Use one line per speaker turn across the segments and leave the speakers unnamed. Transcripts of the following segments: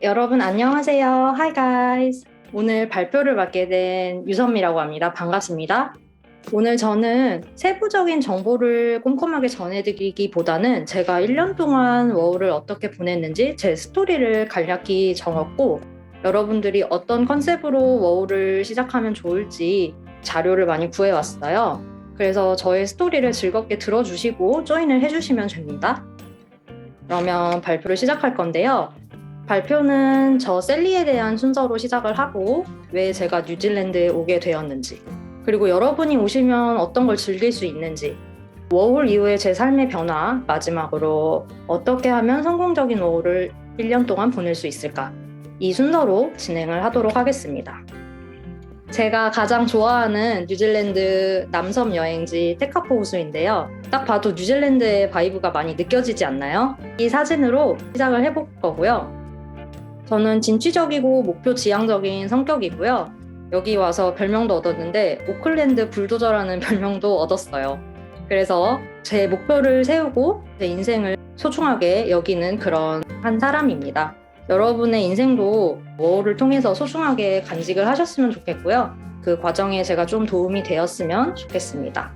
여러분 안녕하세요. Hi guys. 오늘 발표를 맡게 된 유선미라고 합니다. 반갑습니다. 오늘 저는 세부적인 정보를 꼼꼼하게 전해드리기보다는 제가 1년 동안 워홀을 어떻게 보냈는지 제 스토리를 간략히 적었고 여러분들이 어떤 컨셉으로 워홀을 시작하면 좋을지 자료를 많이 구해왔어요. 그래서 저의 스토리를 즐겁게 들어주시고 조인을 해주시면 됩니다. 그러면 발표를 시작할 건데요. 발표는 저 셀리에 대한 순서로 시작을 하고 왜 제가 뉴질랜드에 오게 되었는지 그리고 여러분이 오시면 어떤 걸 즐길 수 있는지 워홀 이후의 제 삶의 변화 마지막으로 어떻게 하면 성공적인 워홀을 1년 동안 보낼 수 있을까 이 순서로 진행을 하도록 하겠습니다. 제가 가장 좋아하는 뉴질랜드 남섬 여행지 테카포 호수인데요. 딱 봐도 뉴질랜드의 바이브가 많이 느껴지지 않나요? 이 사진으로 시작을 해볼 거고요. 저는 진취적이고 목표 지향적인 성격이고요. 여기 와서 별명도 얻었는데 오클랜드 불도저라는 별명도 얻었어요. 그래서 제 목표를 세우고 제 인생을 소중하게 여기는 그런 한 사람입니다. 여러분의 인생도 워홀을 통해서 소중하게 간직을 하셨으면 좋겠고요. 그 과정에 제가 좀 도움이 되었으면 좋겠습니다.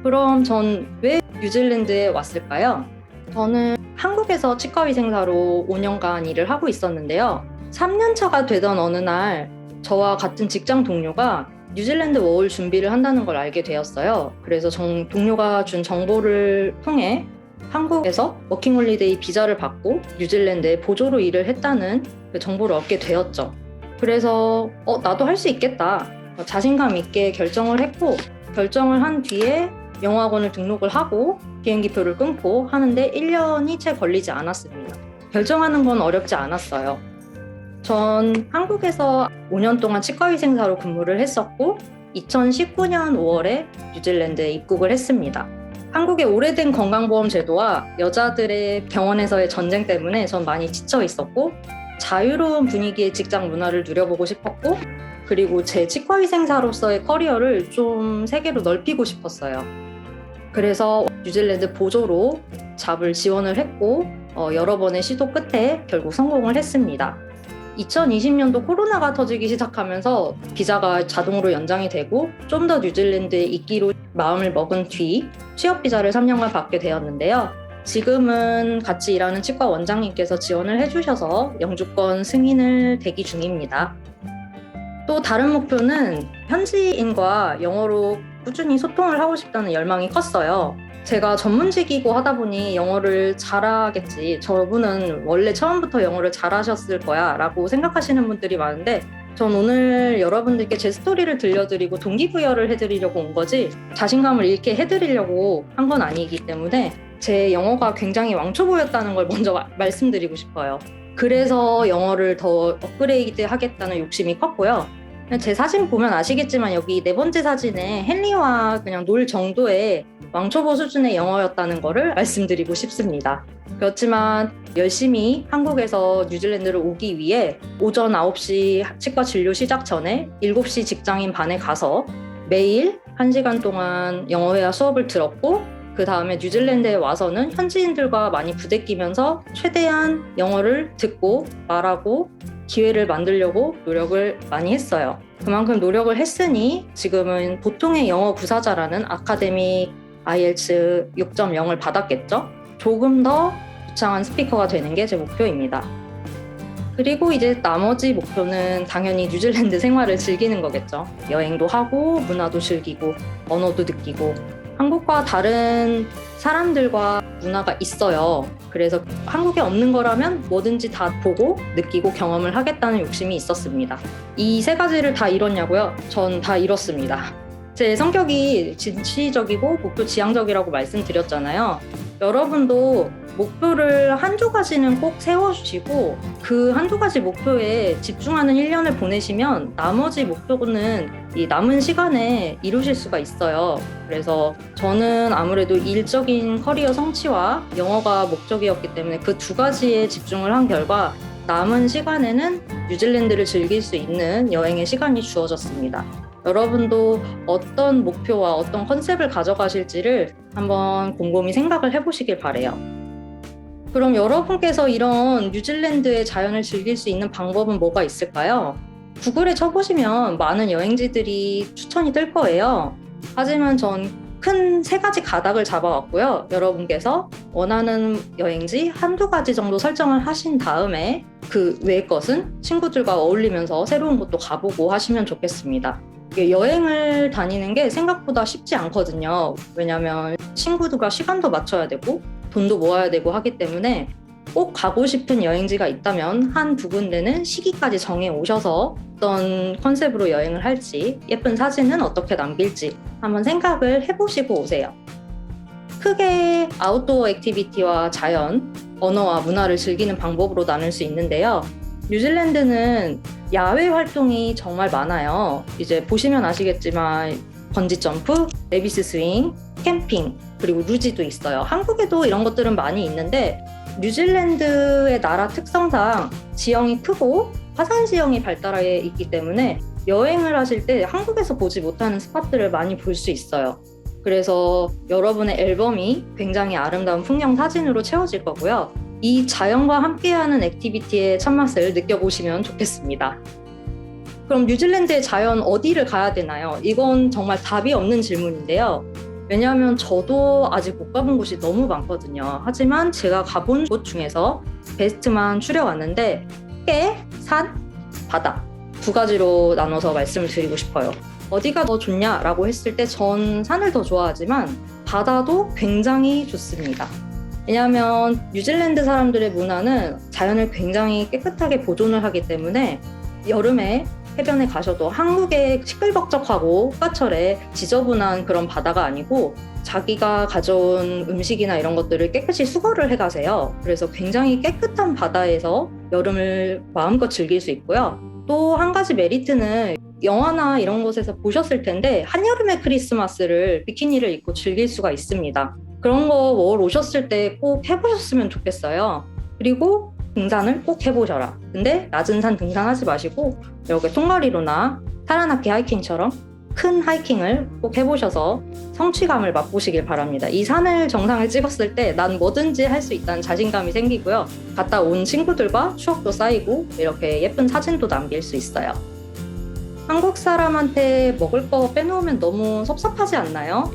그럼 전 왜 뉴질랜드에 왔을까요? 저는 한국에서 치과위생사로 5년간 일을 하고 있었는데요. 3년차가 되던 어느 날 저와 같은 직장 동료가 뉴질랜드 워홀 준비를 한다는 걸 알게 되었어요. 그래서 동료가 준 정보를 통해 한국에서 워킹홀리데이 비자를 받고 뉴질랜드에 보조로 일을 했다는 그 정보를 얻게 되었죠. 그래서 나도 할 수 있겠다. 자신감 있게 결정을 했고 결정을 한 뒤에 영어학원을 등록을 하고 비행기표를 끊고 하는데 1년이 채 걸리지 않았습니다. 결정하는 건 어렵지 않았어요. 전 한국에서 5년 동안 치과위생사로 근무를 했었고 2019년 5월에 뉴질랜드에 입국을 했습니다. 한국의 오래된 건강보험 제도와 여자들의 병원에서의 전쟁 때문에 전 많이 지쳐 있었고 자유로운 분위기의 직장 문화를 누려보고 싶었고 그리고 제 치과위생사로서의 커리어를 좀 세계로 넓히고 싶었어요. 그래서 뉴질랜드 보조로 잡을 지원을 했고 여러 번의 시도 끝에 결국 성공을 했습니다. 2020년도 코로나가 터지기 시작하면서 비자가 자동으로 연장이 되고 좀 더 뉴질랜드에 있기로 마음을 먹은 뒤 취업 비자를 3년간 받게 되었는데요. 지금은 같이 일하는 치과 원장님께서 지원을 해주셔서 영주권 승인을 대기 중입니다. 또 다른 목표는 현지인과 영어로 꾸준히 소통을 하고 싶다는 열망이 컸어요. 제가 전문직이고 하다 보니 영어를 잘하겠지. 저분은 원래 처음부터 영어를 잘하셨을 거야 라고 생각하시는 분들이 많은데 전 오늘 여러분들께 제 스토리를 들려드리고 동기부여를 해드리려고 온 거지 자신감을 잃게 해드리려고 한 건 아니기 때문에 제 영어가 굉장히 왕초 보였다는 걸 먼저 말씀드리고 싶어요. 그래서 영어를 더 업그레이드 하겠다는 욕심이 컸고요. 제 사진 보면 아시겠지만 여기 네 번째 사진에 헨리와 그냥 놀 정도의 왕초보 수준의 영어였다는 거를 말씀드리고 싶습니다. 그렇지만 열심히 한국에서 뉴질랜드를 오기 위해 오전 9시 치과 진료 시작 전에 7시 직장인 반에 가서 매일 1시간 동안 영어회화 수업을 들었고 그 다음에 뉴질랜드에 와서는 현지인들과 많이 부대끼면서 최대한 영어를 듣고 말하고 기회를 만들려고 노력을 많이 했어요. 그만큼 노력을 했으니 지금은 보통의 영어 구사자라는 아카데미 IELTS 6.0을 받았겠죠? 조금 더 유창한 스피커가 되는 게 제 목표입니다. 그리고 이제 나머지 목표는 당연히 뉴질랜드 생활을 즐기는 거겠죠. 여행도 하고 문화도 즐기고 언어도 느끼고 한국과 다른 사람들과 문화가 있어요. 그래서 한국에 없는 거라면 뭐든지 다 보고 느끼고 경험을 하겠다는 욕심이 있었습니다. 이 세 가지를 다 이뤘냐고요? 전 다 이뤘습니다. 제 성격이 진취적이고 목표 지향적이라고 말씀드렸잖아요. 여러분도 목표를 한두 가지는 꼭 세워주시고 그 한두 가지 목표에 집중하는 1년을 보내시면 나머지 목표는 이 남은 시간에 이루실 수가 있어요. 그래서 저는 아무래도 일적인 커리어 성취와 영어가 목적이었기 때문에 그 두 가지에 집중을 한 결과 남은 시간에는 뉴질랜드를 즐길 수 있는 여행의 시간이 주어졌습니다. 여러분도 어떤 목표와 어떤 컨셉을 가져가실지를 한번 곰곰이 생각을 해보시길 바래요. 그럼 여러분께서 이런 뉴질랜드의 자연을 즐길 수 있는 방법은 뭐가 있을까요? 구글에 쳐보시면 많은 여행지들이 추천이 뜰 거예요. 하지만 전 큰 세 가지 가닥을 잡아왔고요. 여러분께서 원하는 여행지 한두 가지 정도 설정을 하신 다음에 그 외의 것은 친구들과 어울리면서 새로운 곳도 가보고 하시면 좋겠습니다. 여행을 다니는 게 생각보다 쉽지 않거든요. 왜냐하면 친구들과 시간도 맞춰야 되고 돈도 모아야 되고 하기 때문에 꼭 가고 싶은 여행지가 있다면 한 두 군데는 시기까지 정해 오셔서 어떤 컨셉으로 여행을 할지, 예쁜 사진은 어떻게 남길지 한번 생각을 해보시고 오세요. 크게 아웃도어 액티비티와 자연, 언어와 문화를 즐기는 방법으로 나눌 수 있는데요. 뉴질랜드는 야외 활동이 정말 많아요. 이제 보시면 아시겠지만 번지점프, 레비스 스윙, 캠핑, 그리고 루지도 있어요. 한국에도 이런 것들은 많이 있는데 뉴질랜드의 나라 특성상 지형이 크고 화산 지형이 발달해 있기 때문에 여행을 하실 때 한국에서 보지 못하는 스팟들을 많이 볼 수 있어요. 그래서 여러분의 앨범이 굉장히 아름다운 풍경 사진으로 채워질 거고요. 이 자연과 함께하는 액티비티의 참맛을 느껴보시면 좋겠습니다. 그럼 뉴질랜드의 자연 어디를 가야 되나요? 이건 정말 답이 없는 질문인데요. 왜냐하면 저도 아직 못 가본 곳이 너무 많거든요. 하지만 제가 가본 곳 중에서 베스트만 추려왔는데 해, 산, 바다 두 가지로 나눠서 말씀을 드리고 싶어요. 어디가 더 좋냐라고 했을 때 전 산을 더 좋아하지만 바다도 굉장히 좋습니다. 왜냐하면 뉴질랜드 사람들의 문화는 자연을 굉장히 깨끗하게 보존을 하기 때문에 여름에 해변에 가셔도 한국의 시끌벅적하고 휴가철에 지저분한 그런 바다가 아니고 자기가 가져온 음식이나 이런 것들을 깨끗이 수거를 해가세요. 그래서 굉장히 깨끗한 바다에서 여름을 마음껏 즐길 수 있고요. 또 한 가지 메리트는 영화나 이런 곳에서 보셨을 텐데 한여름의 크리스마스를 비키니를 입고 즐길 수가 있습니다. 그런 거 월 오셨을 때 꼭 해보셨으면 좋겠어요. 그리고 등산을 꼭 해보셔라. 근데 낮은 산 등산하지 마시고 이렇게 통가리로나 타라나키 하이킹처럼 큰 하이킹을 꼭 해보셔서 성취감을 맛보시길 바랍니다. 이 산을 정상을 찍었을 때 난 뭐든지 할 수 있다는 자신감이 생기고요. 갔다 온 친구들과 추억도 쌓이고 이렇게 예쁜 사진도 남길 수 있어요. 한국 사람한테 먹을 거 빼놓으면 너무 섭섭하지 않나요?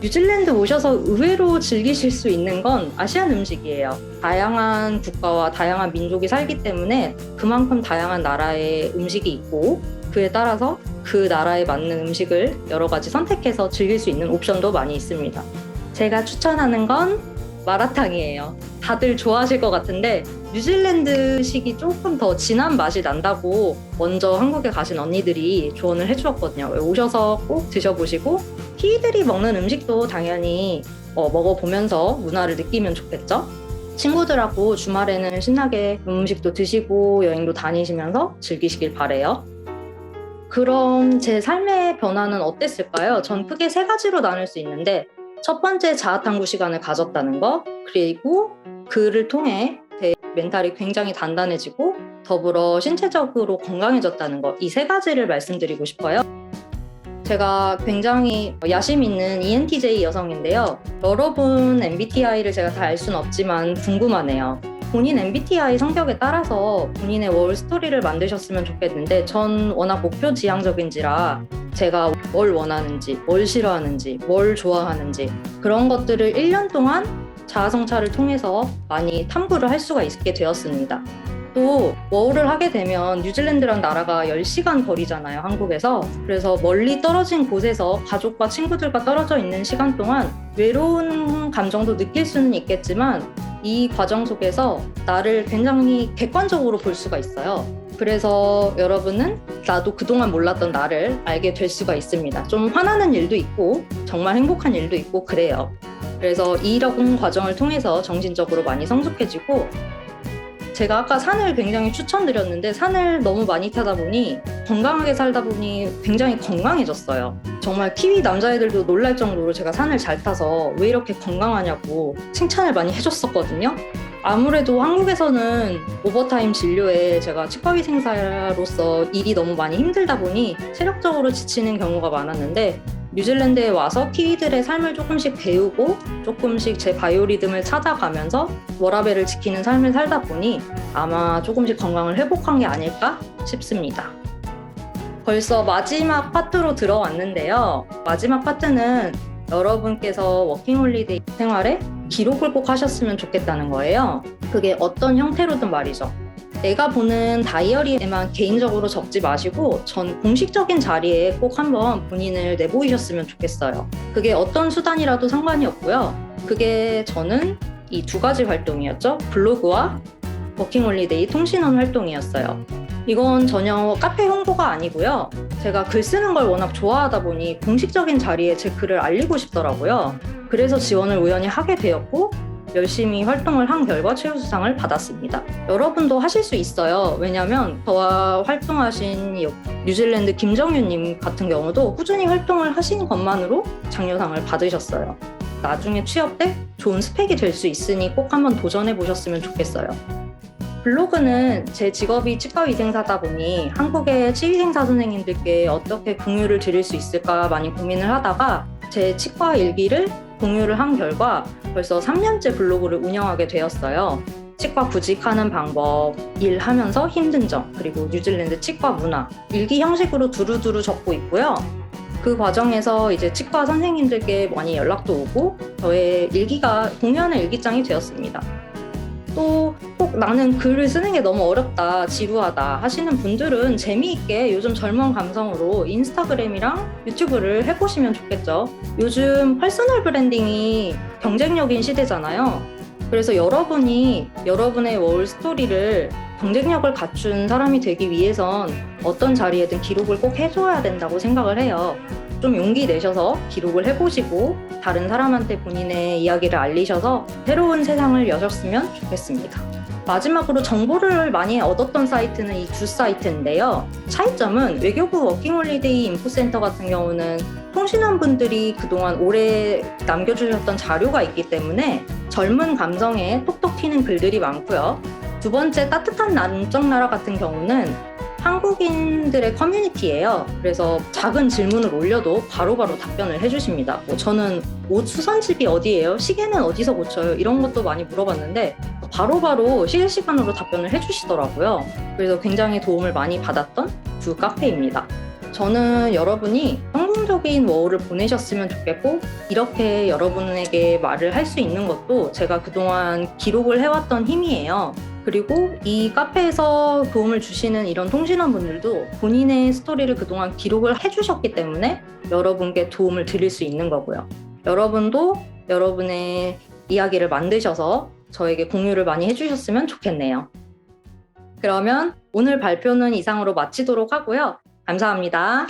뉴질랜드 오셔서 의외로 즐기실 수 있는 건 아시안 음식이에요. 다양한 국가와 다양한 민족이 살기 때문에 그만큼 다양한 나라의 음식이 있고 그에 따라서 그 나라에 맞는 음식을 여러 가지 선택해서 즐길 수 있는 옵션도 많이 있습니다. 제가 추천하는 건 마라탕이에요. 다들 좋아하실 것 같은데 뉴질랜드식이 조금 더 진한 맛이 난다고 먼저 한국에 가신 언니들이 조언을 해주었거든요. 오셔서 꼭 드셔보시고 키들이 먹는 음식도 당연히 먹어보면서 문화를 느끼면 좋겠죠? 친구들하고 주말에는 신나게 음식도 드시고 여행도 다니시면서 즐기시길 바래요. 그럼 제 삶의 변화는 어땠을까요? 전 크게 세 가지로 나눌 수 있는데 첫 번째 자아탐구 시간을 가졌다는 거, 그리고 그를 통해 제 멘탈이 굉장히 단단해지고 더불어 신체적으로 건강해졌다는 거, 이 세 가지를 말씀드리고 싶어요. 제가 굉장히 야심 있는 ENTJ 여성인데요. 여러분 MBTI를 제가 다 알 수는 없지만 궁금하네요. 본인 MBTI 성격에 따라서 본인의 월 스토리를 만드셨으면 좋겠는데 전 워낙 목표 지향적인지라 제가 뭘 원하는지, 뭘 싫어하는지, 뭘 좋아하는지 그런 것들을 1년 동안 자아성찰을 통해서 많이 탐구를 할 수가 있게 되었습니다. 또 워홀을 하게 되면 뉴질랜드란 나라가 10시간 거리잖아요, 한국에서. 그래서 멀리 떨어진 곳에서 가족과 친구들과 떨어져 있는 시간 동안 외로운 감정도 느낄 수는 있겠지만 이 과정 속에서 나를 굉장히 객관적으로 볼 수가 있어요. 그래서 여러분은 나도 그동안 몰랐던 나를 알게 될 수가 있습니다. 좀 화나는 일도 있고 정말 행복한 일도 있고 그래요. 그래서 이런 과정을 통해서 정신적으로 많이 성숙해지고 제가 아까 산을 굉장히 추천드렸는데 산을 너무 많이 타다 보니 건강하게 살다 보니 굉장히 건강해졌어요. 정말 키위 남자애들도 놀랄 정도로 제가 산을 잘 타서 왜 이렇게 건강하냐고 칭찬을 많이 해줬었거든요. 아무래도 한국에서는 오버타임 진료에 제가 치과의생사로서 일이 너무 많이 힘들다 보니 체력적으로 지치는 경우가 많았는데 뉴질랜드에 와서 키위들의 삶을 조금씩 배우고 조금씩 제 바이오리듬을 찾아가면서 워라밸을 지키는 삶을 살다 보니 아마 조금씩 건강을 회복한 게 아닐까 싶습니다. 벌써 마지막 파트로 들어왔는데요. 마지막 파트는 여러분께서 워킹홀리데이 생활에 기록을 꼭 하셨으면 좋겠다는 거예요. 그게 어떤 형태로든 말이죠. 내가 보는 다이어리에만 개인적으로 적지 마시고 전 공식적인 자리에 꼭 한번 본인을 내보이셨으면 좋겠어요. 그게 어떤 수단이라도 상관이 없고요. 그게 저는 이 두 가지 활동이었죠. 블로그와 워킹홀리데이 통신원 활동이었어요. 이건 전혀 카페 홍보가 아니고요. 제가 글 쓰는 걸 워낙 좋아하다 보니 공식적인 자리에 제 글을 알리고 싶더라고요. 그래서 지원을 우연히 하게 되었고 열심히 활동을 한 결과 최우수상을 받았습니다. 여러분도 하실 수 있어요. 왜냐하면 저와 활동하신 뉴질랜드 김정윤님 같은 경우도 꾸준히 활동을 하신 것만으로 장려상을 받으셨어요. 나중에 취업 때 좋은 스펙이 될 수 있으니 꼭 한번 도전해 보셨으면 좋겠어요. 블로그는 제 직업이 치과위생사다 보니 한국의 치위생사 선생님들께 어떻게 공유를 드릴 수 있을까 많이 고민을 하다가 제 치과 일기를 공유를 한 결과 벌써 3년째 블로그를 운영하게 되었어요. 치과 구직하는 방법, 일하면서 힘든 점, 그리고 뉴질랜드 치과 문화, 일기 형식으로 두루두루 적고 있고요. 그 과정에서 이제 치과 선생님들께 많이 연락도 오고 저의 일기가 공유하는 일기장이 되었습니다. 또 꼭 나는 글을 쓰는 게 너무 어렵다, 지루하다 하시는 분들은 재미있게 요즘 젊은 감성으로 인스타그램이랑 유튜브를 해보시면 좋겠죠. 요즘 퍼스널 브랜딩이 경쟁력인 시대잖아요. 그래서 여러분이 여러분의 월 스토리를 경쟁력을 갖춘 사람이 되기 위해선 어떤 자리에든 기록을 꼭 해줘야 된다고 생각을 해요. 좀 용기 내셔서 기록을 해보시고 다른 사람한테 본인의 이야기를 알리셔서 새로운 세상을 여셨으면 좋겠습니다. 마지막으로 정보를 많이 얻었던 사이트는 이 두 사이트인데요. 차이점은 외교부 워킹홀리데이 인포센터 같은 경우는 통신원분들이 그동안 오래 남겨주셨던 자료가 있기 때문에 젊은 감성에 톡톡 튀는 글들이 많고요. 두 번째, 따뜻한 남쪽 나라 같은 경우는 한국인들의 커뮤니티예요. 그래서 작은 질문을 올려도 바로바로 답변을 해주십니다. 저는 옷 수선집이 어디예요? 시계는 어디서 고쳐요? 이런 것도 많이 물어봤는데 바로바로 실시간으로 답변을 해주시더라고요. 그래서 굉장히 도움을 많이 받았던 두 카페입니다. 저는 여러분이 성공적인 워홀을 보내셨으면 좋겠고 이렇게 여러분에게 말을 할 수 있는 것도 제가 그동안 기록을 해왔던 힘이에요. 그리고 이 카페에서 도움을 주시는 이런 통신원분들도 본인의 스토리를 그동안 기록을 해주셨기 때문에 여러분께 도움을 드릴 수 있는 거고요. 여러분도 여러분의 이야기를 만드셔서 저에게 공유를 많이 해주셨으면 좋겠네요. 그러면 오늘 발표는 이상으로 마치도록 하고요. 감사합니다.